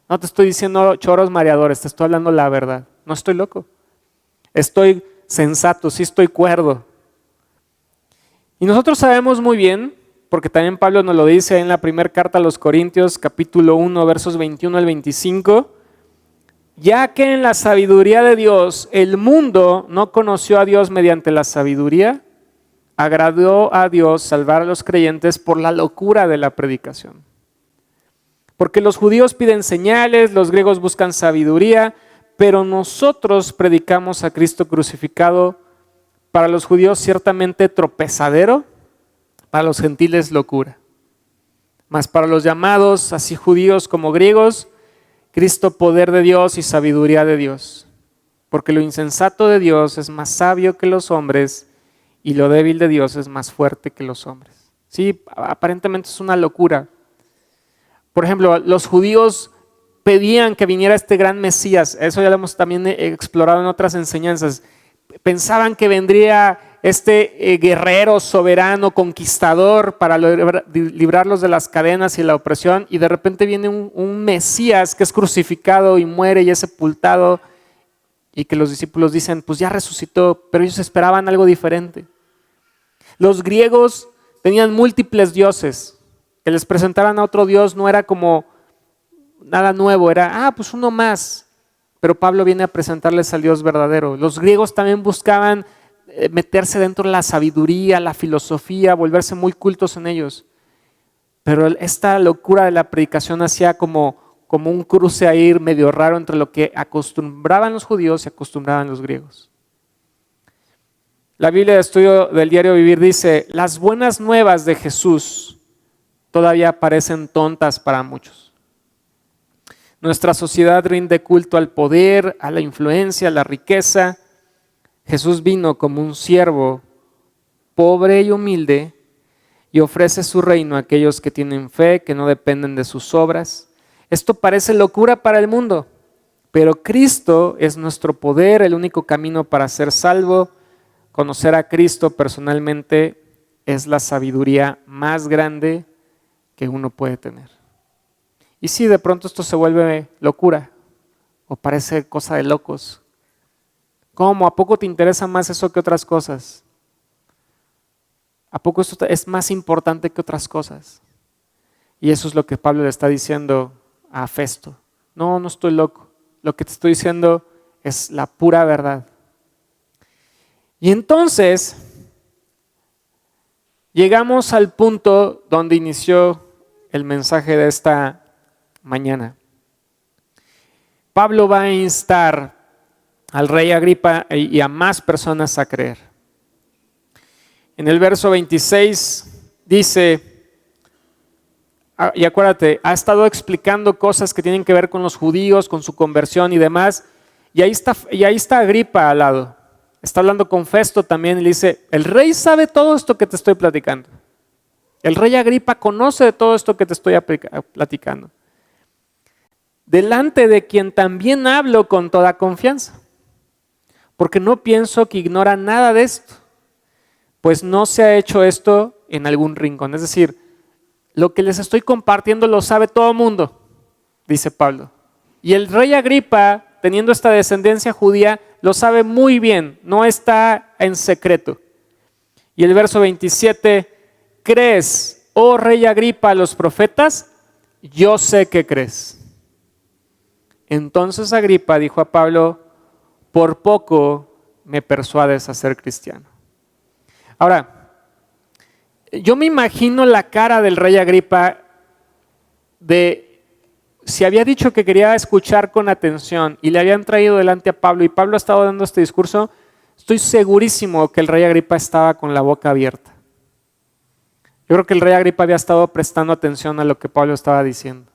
No te estoy diciendo choros mareadores, te estoy hablando la verdad. No estoy loco, estoy sensato, sí estoy cuerdo. Y nosotros sabemos muy bien, porque también Pablo nos lo dice en la primera carta a los Corintios, capítulo 1, versos 21 al 25, ya que en la sabiduría de Dios el mundo no conoció a Dios mediante la sabiduría, agradó a Dios salvar a los creyentes por la locura de la predicación. Porque los judíos piden señales, los griegos buscan sabiduría, pero nosotros predicamos a Cristo crucificado, para los judíos ciertamente tropezadero, para los gentiles locura. Mas para los llamados, así judíos como griegos, Cristo poder de Dios y sabiduría de Dios. Porque lo insensato de Dios es más sabio que los hombres y lo débil de Dios es más fuerte que los hombres. Sí, aparentemente es una locura. Por ejemplo, los judíos pedían que viniera este gran Mesías. Eso ya lo hemos también explorado en otras enseñanzas. Pensaban que vendría este guerrero soberano, conquistador para librarlos de las cadenas y la opresión, y de repente viene un Mesías que es crucificado y muere y es sepultado, y que los discípulos dicen, pues ya resucitó, pero ellos esperaban algo diferente. Los griegos tenían múltiples dioses, que les presentaran a otro dios no era como nada nuevo, era, pues uno más. Pero Pablo viene a presentarles al Dios verdadero. Los griegos también buscaban meterse dentro de la sabiduría, la filosofía, volverse muy cultos en ellos. Pero esta locura de la predicación hacía como un cruce ahí medio raro entre lo que acostumbraban los judíos y acostumbraban los griegos. La Biblia de Estudio del Diario Vivir dice, las buenas nuevas de Jesús todavía parecen tontas para muchos. Nuestra sociedad rinde culto al poder, a la influencia, a la riqueza. Jesús vino como un siervo pobre y humilde y ofrece su reino a aquellos que tienen fe, que no dependen de sus obras. Esto parece locura para el mundo, pero Cristo es nuestro poder, el único camino para ser salvo. Conocer a Cristo personalmente es la sabiduría más grande que uno puede tener. Y si de pronto esto se vuelve locura o parece cosa de locos, ¿cómo? ¿A poco te interesa más eso que otras cosas? ¿A poco esto es más importante que otras cosas? Y eso es lo que Pablo le está diciendo a Festo. No, no estoy loco. Lo que te estoy diciendo es la pura verdad. Y entonces llegamos al punto donde inició el mensaje de esta mañana. Pablo va a instar al rey Agripa y a más personas a creer. En el verso 26 dice, y acuérdate, ha estado explicando cosas que tienen que ver con los judíos, con su conversión y demás, y ahí está Agripa al lado. Está hablando con Festo también y le dice, el rey sabe todo esto que te estoy platicando. El rey Agripa conoce de todo esto que te estoy platicando. Delante de quien también hablo con toda confianza, porque no pienso que ignora nada de esto, pues no se ha hecho esto en algún rincón. Es decir, lo que les estoy compartiendo lo sabe todo el mundo, dice Pablo. Y el rey Agripa, teniendo esta descendencia judía, lo sabe muy bien, no está en secreto. Y el verso 27, ¿crees, oh rey Agripa, a los profetas? Yo sé que crees. Entonces Agripa dijo a Pablo, por poco me persuades a ser cristiano. Ahora, yo me imagino la cara del rey Agripa de si había dicho que quería escuchar con atención y le habían traído delante a Pablo y Pablo ha estado dando este discurso, estoy segurísimo que el rey Agripa estaba con la boca abierta. Yo creo que el rey Agripa había estado prestando atención a lo que Pablo estaba diciendo.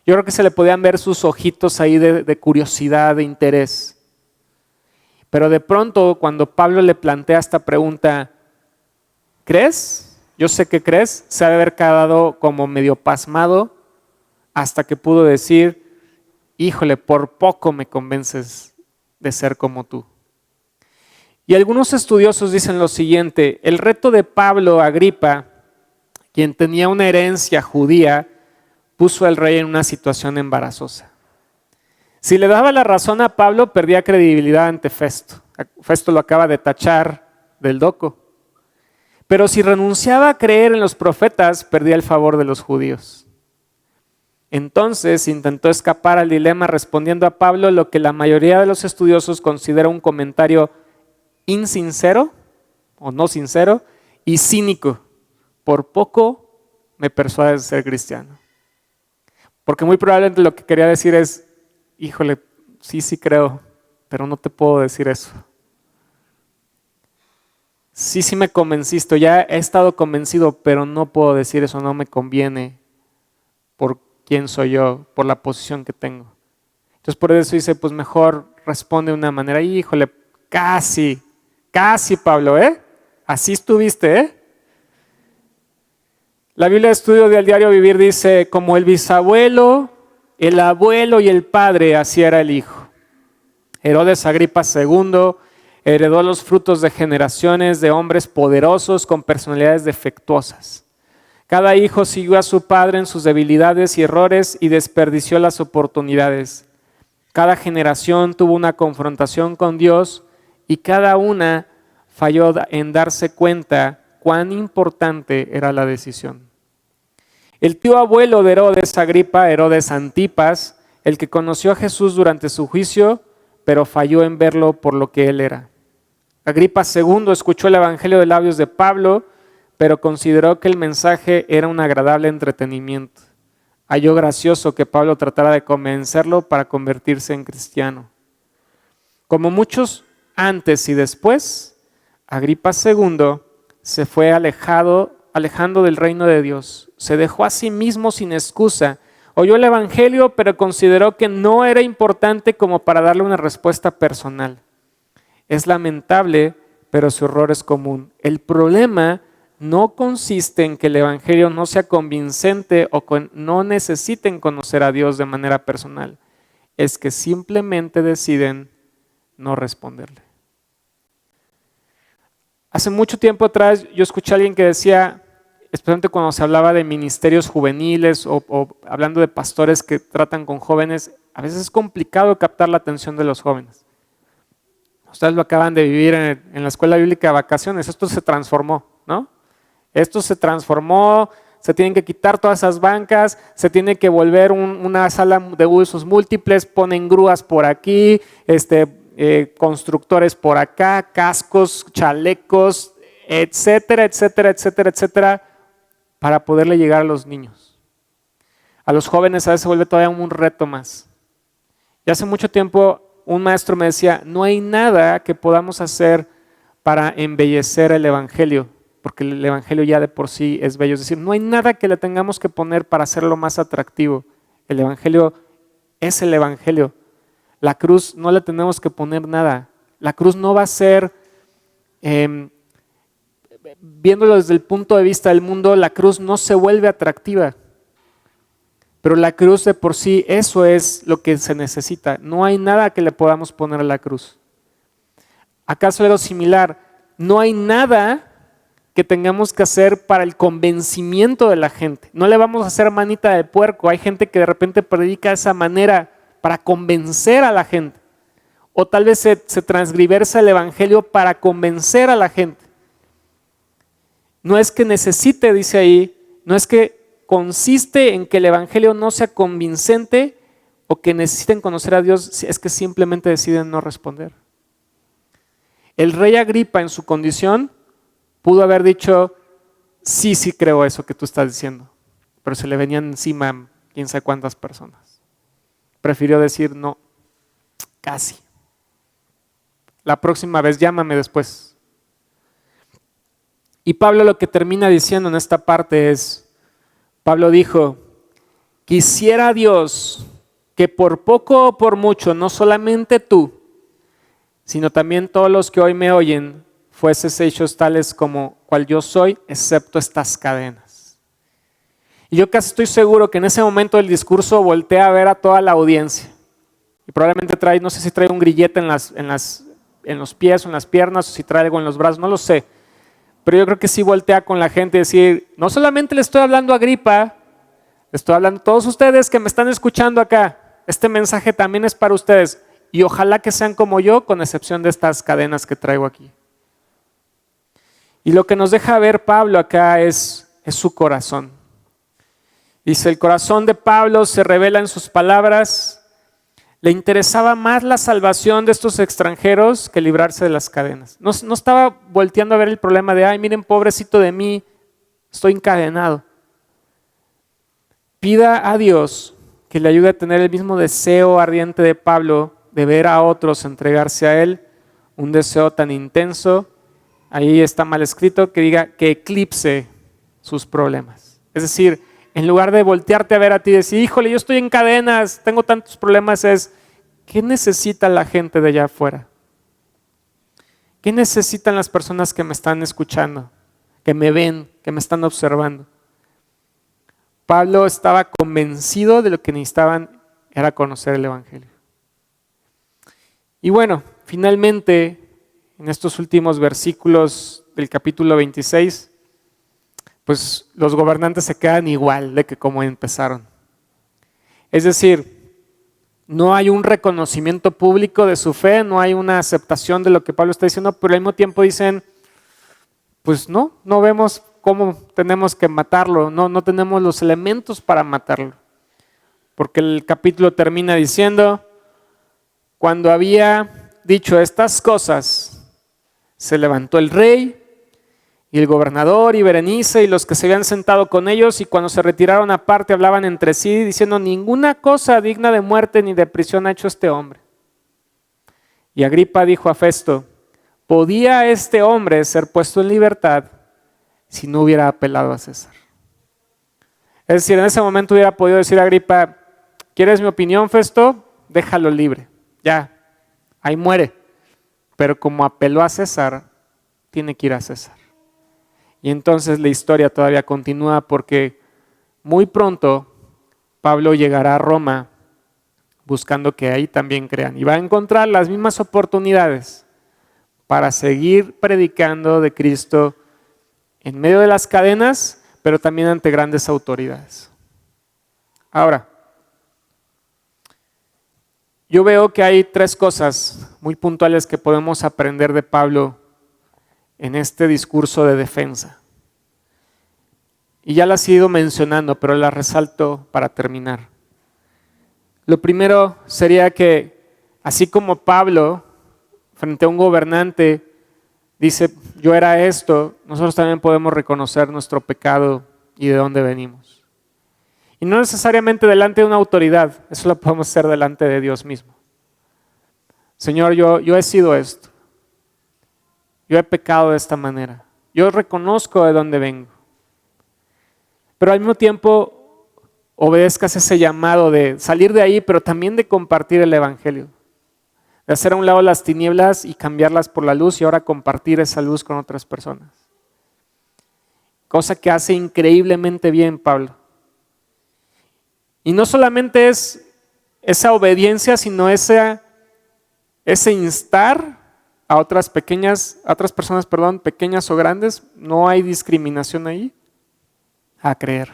Yo creo que se le podían ver sus ojitos ahí de curiosidad, de interés. Pero de pronto, cuando Pablo le plantea esta pregunta, ¿crees? Yo sé que crees, se ha de haber quedado como medio pasmado hasta que pudo decir, híjole, por poco me convences de ser como tú. Y algunos estudiosos dicen lo siguiente, el reto de Pablo Agripa, quien tenía una herencia judía, puso al rey en una situación embarazosa. Si le daba la razón a Pablo, perdía credibilidad ante Festo. Festo lo acaba de tachar del doco. Pero si renunciaba a creer en los profetas, perdía el favor de los judíos. Entonces intentó escapar al dilema respondiendo a Pablo lo que la mayoría de los estudiosos considera un comentario insincero o no sincero y cínico. Por poco me persuades de ser cristiano. Porque muy probablemente lo que quería decir es, híjole, sí creo, pero no te puedo decir eso. sí me convenciste, ya he estado convencido, pero no puedo decir eso, no me conviene por quién soy yo, por la posición que tengo. Entonces por eso dice, pues mejor responde de una manera, híjole, casi Pablo, así estuviste, La Biblia de Estudio del Diario Vivir dice, como el bisabuelo, el abuelo y el padre, así era el hijo. Herodes Agripa II heredó los frutos de generaciones de hombres poderosos con personalidades defectuosas. Cada hijo siguió a su padre en sus debilidades y errores y desperdició las oportunidades. Cada generación tuvo una confrontación con Dios y cada una falló en darse cuenta cuán importante era la decisión. El tío abuelo de Herodes Agripa, Herodes Antipas, el que conoció a Jesús durante su juicio, pero falló en verlo por lo que él era. Agripa II escuchó el evangelio de labios de Pablo, pero consideró que el mensaje era un agradable entretenimiento. Halló gracioso que Pablo tratara de convencerlo para convertirse en cristiano. Como muchos antes y después, Agripa II se fue alejando del reino de Dios. Se dejó a sí mismo sin excusa. Oyó el evangelio, pero consideró que no era importante como para darle una respuesta personal. Es lamentable, pero su error es común. El problema no consiste en que el evangelio no sea convincente o no necesiten conocer a Dios de manera personal. Es que simplemente deciden no responderle. Hace mucho tiempo atrás yo escuché a alguien que decía, especialmente cuando se hablaba de ministerios juveniles o hablando de pastores que tratan con jóvenes, a veces es complicado captar la atención de los jóvenes. Ustedes lo acaban de vivir en la escuela bíblica de vacaciones, esto se transformó, ¿no? Esto se transformó, se tienen que quitar todas esas bancas, se tiene que volver una sala de usos múltiples, ponen grúas por aquí, constructores por acá, cascos, chalecos, etcétera, etcétera, etcétera, etcétera, para poderle llegar a los niños. A los jóvenes a veces se vuelve todavía un reto más. Y hace mucho tiempo un maestro me decía, no hay nada que podamos hacer para embellecer el evangelio, porque el evangelio ya de por sí es bello. Es decir, no hay nada que le tengamos que poner para hacerlo más atractivo. El evangelio es el evangelio. La cruz no le tenemos que poner nada. La cruz no va a ser, viéndolo desde el punto de vista del mundo, la cruz no se vuelve atractiva. Pero la cruz de por sí, eso es lo que se necesita. No hay nada que le podamos poner a la cruz. ¿Acaso algo similar? No hay nada que tengamos que hacer para el convencimiento de la gente. No le vamos a hacer manita de puerco. Hay gente que de repente predica de esa manera para convencer a la gente. O tal vez se transgiversa el evangelio para convencer a la gente. No es que necesite, dice ahí, no es que consiste en que el evangelio no sea convincente o que necesiten conocer a Dios, es que simplemente deciden no responder. El rey Agripa en su condición pudo haber dicho, sí creo eso que tú estás diciendo, pero se le venían encima quién sabe cuántas personas. Prefirió decir no, casi. La próxima vez llámame después. Y Pablo lo que termina diciendo en esta parte es, Pablo dijo, quisiera Dios que por poco o por mucho, no solamente tú, sino también todos los que hoy me oyen, fueses hechos tales como cual yo soy, excepto estas cadenas. Y yo casi estoy seguro que en ese momento del discurso voltea a ver a toda la audiencia. Y probablemente trae, no sé si trae un grillete en los pies o en las piernas, o si trae algo en los brazos, no lo sé. Pero yo creo que sí voltea con la gente y decir, no solamente le estoy hablando a Agripa, le estoy hablando a todos ustedes que me están escuchando acá. Este mensaje también es para ustedes. Y ojalá que sean como yo, con excepción de estas cadenas que traigo aquí. Y lo que nos deja ver Pablo acá es su corazón. Dice, el corazón de Pablo se revela en sus palabras. Le interesaba más la salvación de estos extranjeros que librarse de las cadenas. No estaba volteando a ver el problema de, ay, miren, pobrecito de mí, estoy encadenado. Pida a Dios que le ayude a tener el mismo deseo ardiente de Pablo de ver a otros entregarse a Él, un deseo tan intenso ahí está mal escrito, que diga que eclipse sus problemas. Es decir, en lugar de voltearte a ver a ti y decir, híjole, yo estoy en cadenas, tengo tantos problemas, es, ¿qué necesita la gente de allá afuera? ¿Qué necesitan las personas que me están escuchando, que me ven, que me están observando? Pablo estaba convencido de lo que necesitaban era conocer el Evangelio. Y bueno, finalmente, en estos últimos versículos del capítulo 26, pues los gobernantes se quedan igual de que como empezaron. Es decir, no hay un reconocimiento público de su fe, no hay una aceptación de lo que Pablo está diciendo, pero al mismo tiempo dicen, pues no vemos cómo tenemos que matarlo, no tenemos los elementos para matarlo. Porque el capítulo termina diciendo, cuando había dicho estas cosas, se levantó el rey y el gobernador y Berenice y los que se habían sentado con ellos, y cuando se retiraron aparte hablaban entre sí diciendo, ninguna cosa digna de muerte ni de prisión ha hecho este hombre. Y Agripa dijo a Festo, ¿podía este hombre ser puesto en libertad si no hubiera apelado a César? Es decir, en ese momento hubiera podido decir a Agripa, ¿quieres mi opinión, Festo? Déjalo libre, ya, ahí muere. Pero como apeló a César, tiene que ir a César. Y entonces la historia todavía continúa porque muy pronto Pablo llegará a Roma buscando que ahí también crean. Y va a encontrar las mismas oportunidades para seguir predicando de Cristo en medio de las cadenas, pero también ante grandes autoridades. Ahora, yo veo que hay tres cosas muy puntuales que podemos aprender de Pablo en este discurso de defensa. Y ya las he ido mencionando, pero las resalto para terminar. Lo primero sería que, así como Pablo, frente a un gobernante, dice, yo era esto, nosotros también podemos reconocer nuestro pecado y de dónde venimos. Y no necesariamente delante de una autoridad, eso lo podemos hacer delante de Dios mismo. Señor, yo he sido esto. Yo he pecado de esta manera. Yo reconozco de dónde vengo. Pero al mismo tiempo obedezcas ese llamado de salir de ahí, pero también de compartir el Evangelio. De hacer a un lado las tinieblas y cambiarlas por la luz y ahora compartir esa luz con otras personas. Cosa que hace increíblemente bien Pablo. Y no solamente es esa obediencia, sino ese instar a otras personas, pequeñas o grandes, no hay discriminación ahí, a creer.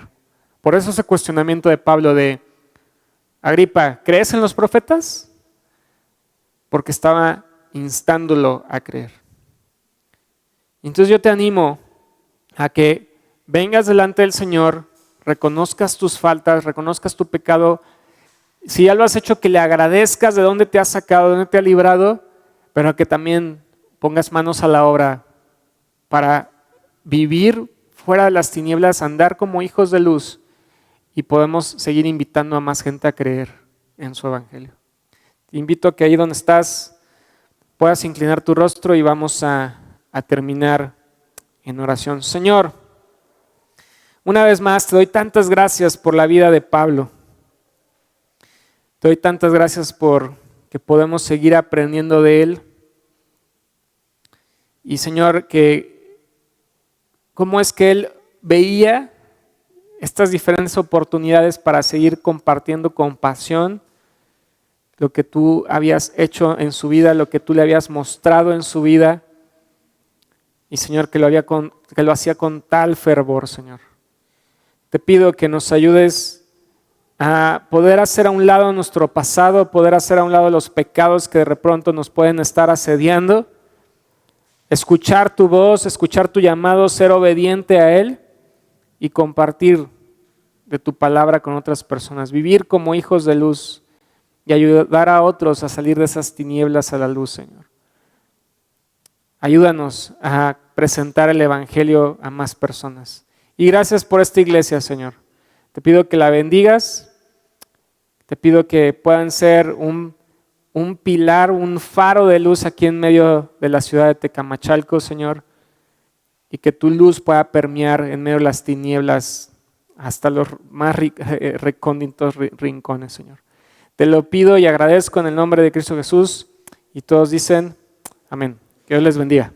Por eso ese cuestionamiento de Pablo de Agripa, ¿crees en los profetas? Porque estaba instándolo a creer. Entonces yo te animo a que vengas delante del Señor, reconozcas tus faltas, reconozcas tu pecado. Si ya lo has hecho, que le agradezcas de dónde te has sacado, de dónde te ha librado, pero que también pongas manos a la obra para vivir fuera de las tinieblas, andar como hijos de luz, y podemos seguir invitando a más gente a creer en su Evangelio. Te invito a que ahí donde estás puedas inclinar tu rostro y vamos a terminar en oración. Señor, una vez más te doy tantas gracias por la vida de Pablo. Te doy tantas gracias por que podemos seguir aprendiendo de él. Y Señor, que cómo es que él veía estas diferentes oportunidades para seguir compartiendo con pasión lo que tú habías hecho en su vida, lo que tú le habías mostrado en su vida. Y Señor, que lo hacía con tal fervor, Señor. Te pido que nos ayudes a poder hacer a un lado nuestro pasado, poder hacer a un lado los pecados que de pronto nos pueden estar asediando, escuchar tu voz, escuchar tu llamado, ser obediente a Él y compartir de tu palabra con otras personas, vivir como hijos de luz y ayudar a otros a salir de esas tinieblas a la luz, Señor. Ayúdanos a presentar el Evangelio a más personas. Y gracias por esta iglesia, Señor. Te pido que la bendigas, te pido que puedan ser un pilar, un faro de luz aquí en medio de la ciudad de Tecamachalco, Señor, y que tu luz pueda permear en medio de las tinieblas hasta los más recónditos rincones, Señor. Te lo pido y agradezco en el nombre de Cristo Jesús y todos dicen amén. Que Dios les bendiga.